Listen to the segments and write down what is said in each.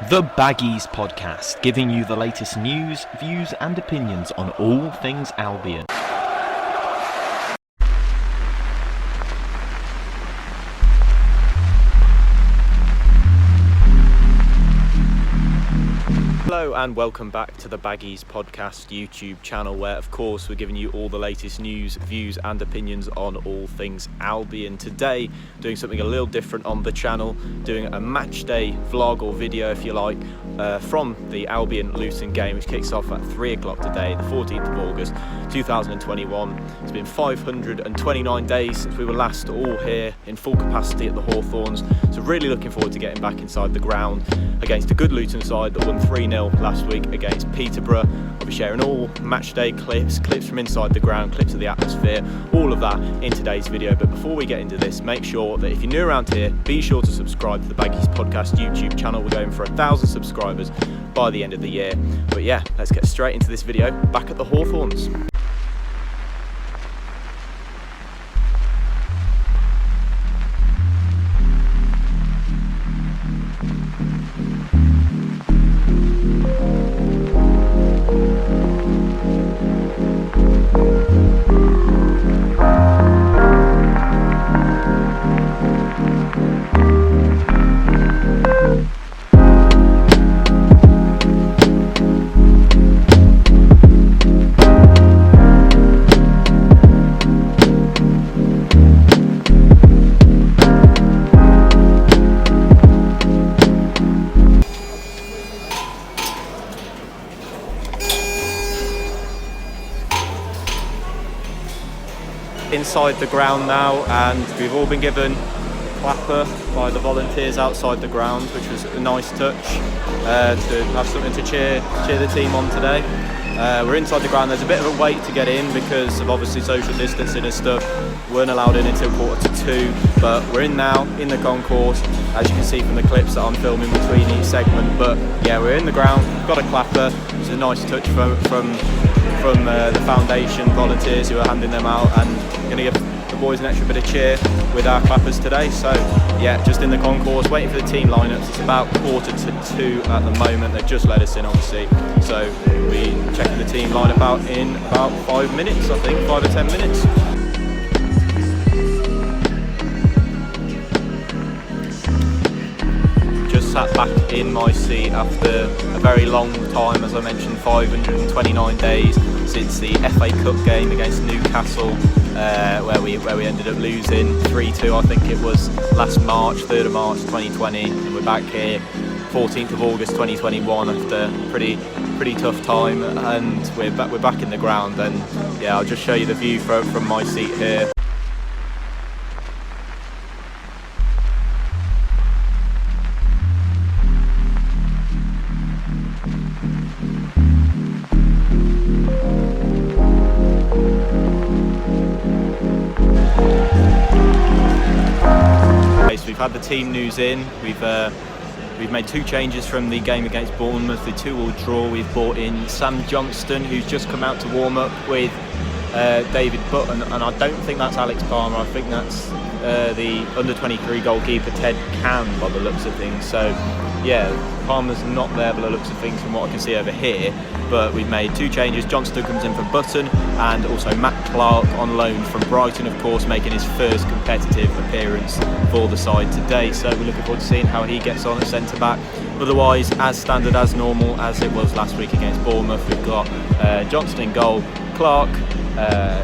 The Baggies Podcast, giving you the latest news, views and opinions on all things Albion. Hello and welcome back to the Baggies Podcast YouTube channel, where of course we're giving you all the latest news, views and opinions on all things Albion. Today doing something a little different on the channel, doing a matchday vlog or video if you like, from the Albion Luton game, which kicks off at 3 o'clock today, the 14th of August 2021. It's been 529 days since we were last all here in full capacity at the Hawthorns, so really looking forward to getting back inside the ground against a good Luton side that won 3-0 last week against Peterborough. I'll be sharing all matchday clips from inside the ground, clips of the atmosphere, all of that in today's video. But before we get into this, make sure that if you're new around here, be sure to subscribe to the Baggies Podcast YouTube channel. We're going for 1,000 subscribers by the end of the year. But yeah, let's get straight into this video back at the Hawthorns. Inside the ground now, and we've all been given a clapper by the volunteers outside the ground, which was a nice touch to have something to cheer the team on today. We're inside the ground. There's a bit of a wait to get in because of obviously social distancing and stuff. We weren't allowed in until 1:45, but we're in now in the concourse, as you can see from the clips that I'm filming between each segment. But yeah, we're in the ground, got a clapper. It's a nice touch from the foundation volunteers who are handing them out, and going to give the boys an extra bit of cheer with our clappers today. So yeah, just in the concourse waiting for the team lineups. It's about 1:45 at the moment. They've just let us in obviously, so we checking the team lineup out in about 5 minutes, I think 5 or 10 minutes. Sat back in my seat after a very long time, as I mentioned, 529 days since the FA Cup game against Newcastle, where we ended up losing 3-2, I think it was last March, 3rd of March 2020, and we're back here 14th of August 2021 after a pretty tough time, and we're back in the ground. And yeah, I'll just show you the view from my seat here. We've had the team news in. We've made 2 changes from the game against Bournemouth, the 2-2 draw. We've brought in Sam Johnston, who's just come out to warm up with David Button, and I don't think that's Alex Palmer. I think that's the under-23 goalkeeper Ted Can, by the looks of things. So yeah, Palmer's not there by the looks of things from what I can see over here. But we've made 2 changes. Johnston comes in for Button, and also Matt Clark on loan from Brighton, of course, making his first competitive appearance for the side today. So we're looking forward to seeing how he gets on at centre-back. Otherwise, as standard, as normal, as it was last week against Bournemouth, we've got Johnston in goal, Clark,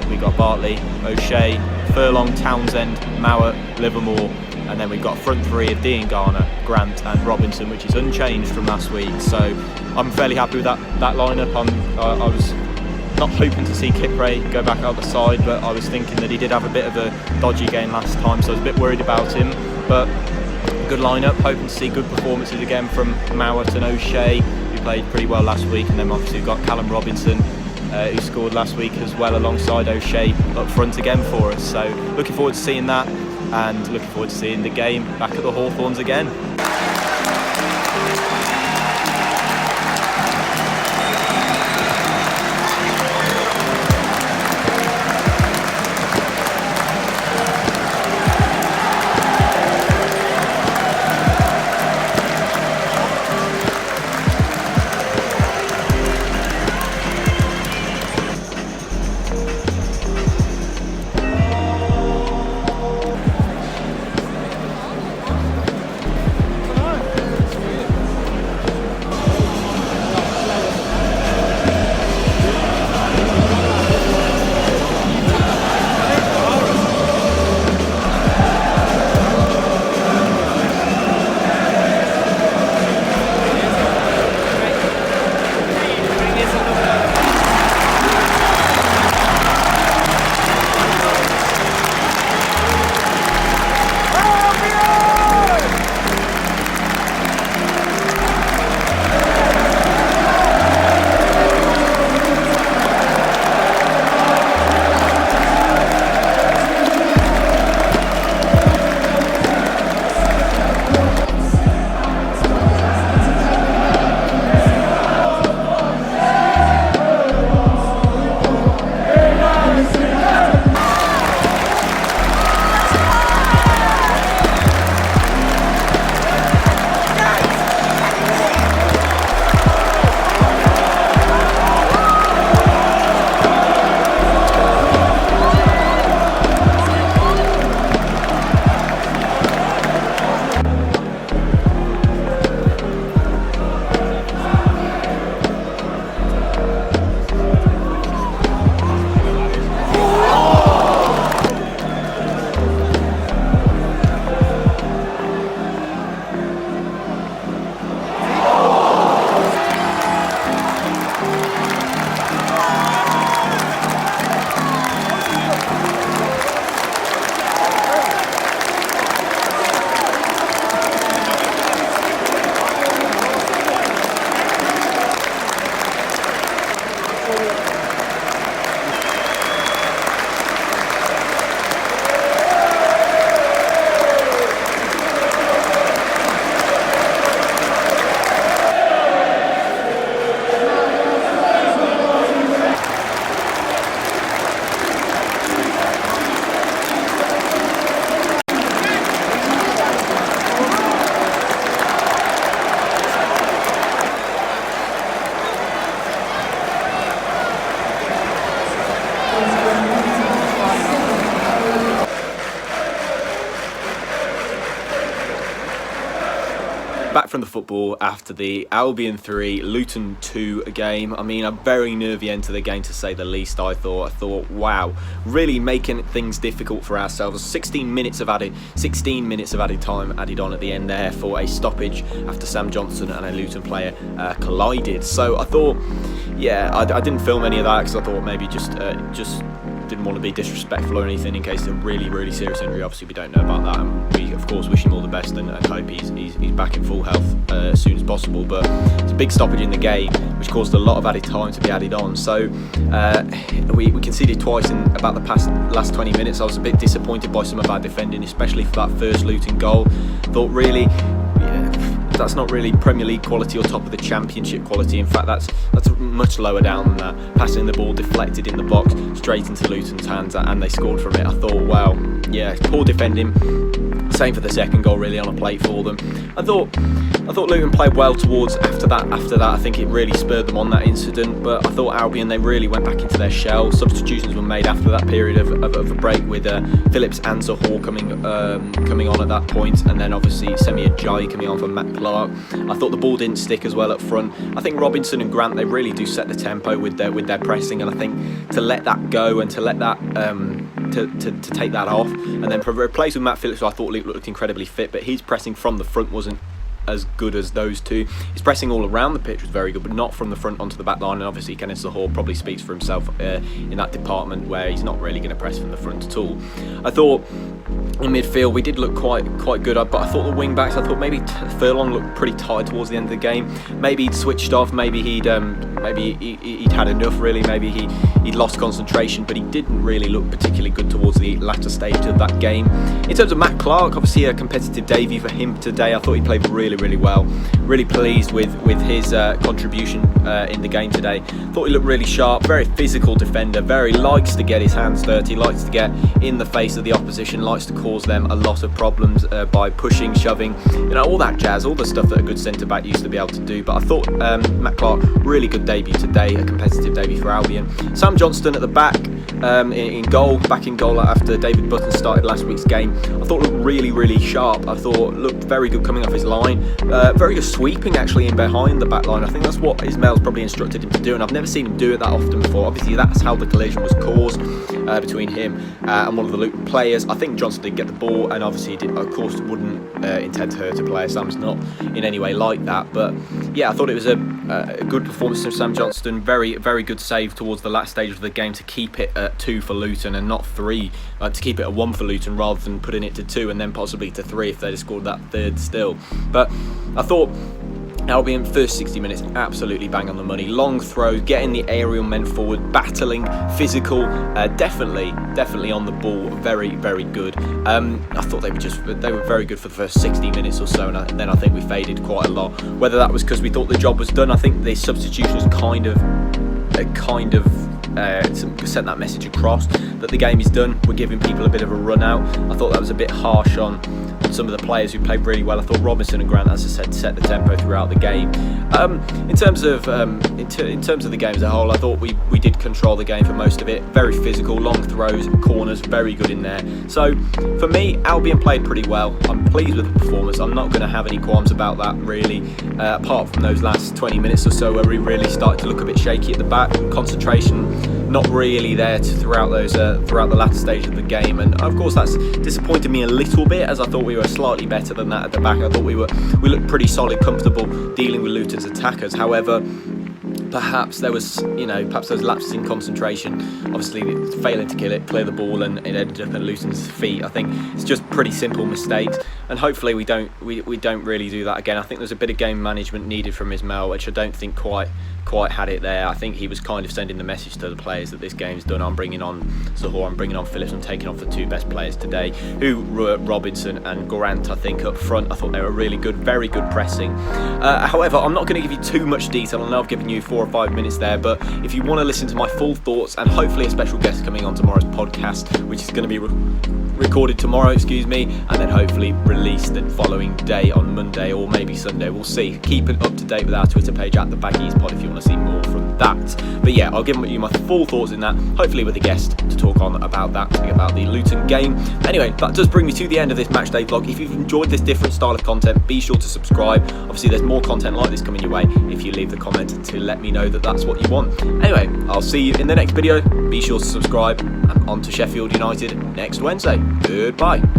we've got Bartley, O'Shea, Furlong, Townsend, Mauer, Livermore, and then we've got a front 3 of Dean Garner, Grant and Robinson, which is unchanged from last week. So I'm fairly happy with that lineup. I was not hoping to see Kipre go back out the side, but I was thinking that he did have a bit of a dodgy game last time, so I was a bit worried about him. But good lineup, hoping to see good performances again from Mowat and O'Shea, who played pretty well last week, and then obviously we've got Callum Robinson, who scored last week as well alongside O'Shea up front again for us. So looking forward to seeing that, and looking forward to seeing the game back at the Hawthorns again. from the football after the Albion 3, Luton 2 game. I mean, a very nervy end to the game, to say the least. I thought, wow, really making things difficult for ourselves. 16 minutes of added time added on at the end there for a stoppage after Sam Johnstone and a Luton player collided. So I thought, I didn't film any of that because I thought maybe just didn't want to be disrespectful or anything in case of a really, really serious injury. Obviously, we don't know about that, and we, of course, wish him all the best and hope he's back in full health as soon as possible. But it's a big stoppage in the game, which caused a lot of added time to be added on. So we conceded twice in about the last 20 minutes. I was a bit disappointed by some of our defending, especially for that first Luton goal. Thought really, that's not really Premier League quality or top of the Championship quality. In fact, that's much lower down than that. Passing the ball deflected in the box straight into Luton's hands, and they scored from it. I thought, wow, poor defending. Same for the second goal, really on a plate for them. I thought Luton played well towards after that. I think it really spurred them on, that incident. But I thought Albion, they really went back into their shell. Substitutions were made after that period of a break, with Phillips and Zahor coming on at that point, and then obviously Semi Ajayi coming on for Matt Clark. I thought the ball didn't stick as well up front. I think Robinson and Grant, they really do set the tempo with their pressing, and I think to let that go and to let that to take that off and then replace with Matt Phillips, who I thought looked incredibly fit, but his pressing from the front wasn't as good as those two. His pressing all around the pitch was very good, but not from the front onto the back line. And obviously Kenneth Zahor probably speaks for himself in that department, where he's not really going to press from the front at all. I thought in midfield we did look quite good, but I thought the wing backs, I thought maybe Furlong looked pretty tired towards the end of the game. Maybe he'd switched off, maybe he'd had enough, really. Maybe he'd lost concentration, but he didn't really look particularly good towards the latter stage of that game. In terms of Matt Clark, obviously a competitive debut for him today. I thought he played really well. Really pleased with his contribution in the game today. Thought he looked really sharp, very physical defender, very likes to get his hands dirty, likes to get in the face of the opposition, likes to cause them a lot of problems by pushing, shoving, all that jazz, all the stuff that a good centre-back used to be able to do. But I thought Matt Clark, really good debut today, a competitive debut for Albion. Sam Johnstone at the back, back in goal after David Button started last week's game. I thought looked really sharp. I thought looked very good coming off his line. Very good sweeping actually in behind the back line. I think that's what Ismail's probably instructed him to do, and I've never seen him do it that often before. Obviously that's how the collision was caused between him and one of the Luton players. I think Johnson did get the ball, and obviously he did, of course, wouldn't intend to hurt a player. Sam's not in any way like that, but I thought it was a good performance from Sam Johnstone. Very good save towards the last stage of the game to keep it at 2 for Luton and not 3, to keep it at 1 for Luton rather than putting it to 2 and then possibly to 3 if they'd have scored that third still. But I thought Albion, first 60 minutes, absolutely bang on the money. Long throws, getting the aerial men forward, battling, physical, definitely on the ball, very good. I thought they were very good for the first 60 minutes or so, and then I think we faded quite a lot. Whether that was because we thought the job was done, I think the substitutions kind of sent that message across that the game is done. We're giving people a bit of a run out. I thought that was a bit harsh on some of the players who played really well. I thought Robinson and Grant, as I said, set the tempo throughout the game. In terms of the game as a whole, I thought we did control the game for most of it. Very physical, long throws, corners, very good in there. So for me, Albion played pretty well. I'm pleased with the performance. I'm not going to have any qualms about that really, apart from those last 20 minutes or so where we really started to look a bit shaky at the back. Concentration not really there throughout the latter stage of the game, and of course that's disappointed me a little bit, as I thought we were slightly better than that at the back. I thought we looked pretty solid, comfortable dealing with Luton's attackers. However, perhaps there was, perhaps those lapses in concentration, obviously failing to clear the ball, and it ended up at Luton's feet. I think it's just pretty simple mistakes, and hopefully we don't really do that again. I think there's a bit of game management needed from Ismail, which I don't think quite had it there. I think he was kind of sending the message to the players that this game's done. I'm bringing on Zahor, I'm bringing on Phillips, I'm taking off the 2 best players today, who were Robinson and Grant. I think up front, I thought they were really good, very good pressing. However, I'm not going to give you too much detail. I know I've given you 4 or 5 minutes there, but if you want to listen to my full thoughts and hopefully a special guest coming on tomorrow's podcast, which is going to be recorded tomorrow, and then hopefully released the following day on Monday or maybe Sunday. We'll see. Keep it up to date with our Twitter page at the Baggies Pod if you want to see more from that. But yeah, I'll give you my full thoughts in that, hopefully with a guest to talk on about the Luton game. Anyway, that does bring me to the end of this Matchday vlog. If you've enjoyed this different style of content, be sure to subscribe. Obviously, there's more content like this coming your way if you leave the comment to let me know that that's what you want. Anyway, I'll see you in the next video. Be sure to subscribe, and on to Sheffield United next Wednesday. Goodbye.